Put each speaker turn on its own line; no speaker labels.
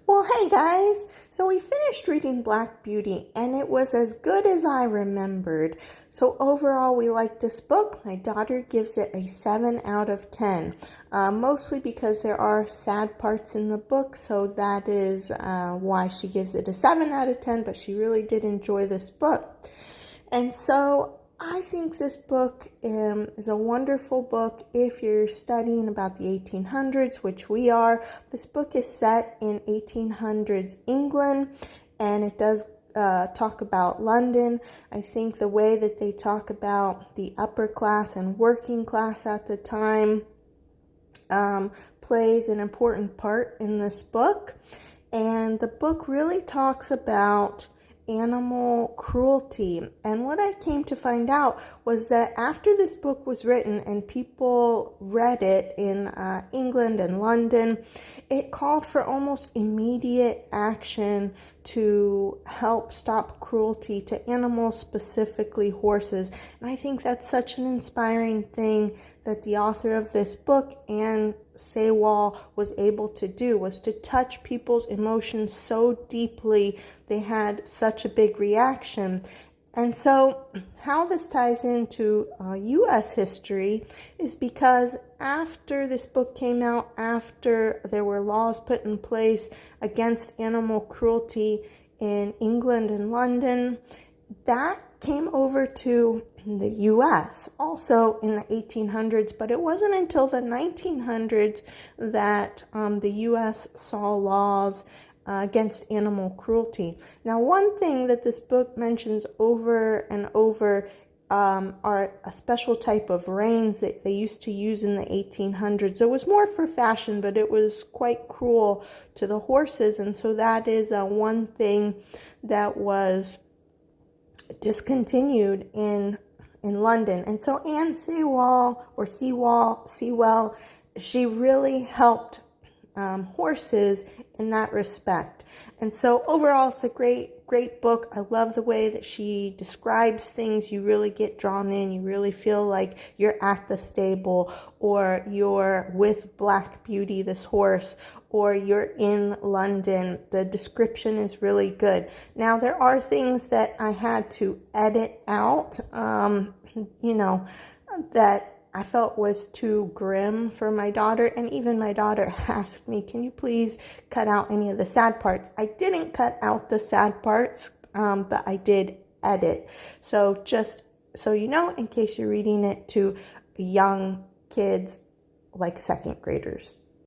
Well, hey guys! So we finished reading Black Beauty and it was as good as I remembered. So overall, we like this book. My daughter gives it a 7 out of 10. Mostly because there are sad parts in the book, so that is why she gives it a 7 out of 10, but she really did enjoy this book. And so I think this book is a wonderful book if you're studying about the 1800s, which we are. This book is set in 1800s England, and it does talk about London. I think the way that they talk about the upper class and working class at the time plays an important part in this book. And the book really talks about animal cruelty. And what I came to find out was that after this book was written and people read it in England and London, it called for almost immediate action to help stop cruelty to animals, specifically horses. And I think that's such an inspiring thing that the author of this book, Anne Sewell, was able to do, was to touch people's emotions so deeply. They had such a big reaction. And so how this ties into U.S. history is because after this book came out, after there were laws put in place against animal cruelty in England and London, that came over to the U.S. also in the 1800s, but it wasn't until the 1900s that the U.S. saw laws against animal cruelty. Now, one thing that this book mentions over and over are a special type of reins that they used to use in the 1800s. It was more for fashion, but it was quite cruel to the horses, and so that is one thing that was discontinued in London. And so Anne Sewell, she really helped horses in that respect. And so overall, it's a great book. I love the way that she describes things. You really get drawn in. You really feel like you're at the stable, or you're with Black Beauty, this horse, or you're in London. The description is really good. Now, there are things that I had to edit out, that I felt was too grim for my daughter. And even my daughter asked me, can you please cut out any of the sad parts? I didn't cut out the sad parts, but I did edit. So just so you know, in case you're reading it to young kids like second graders.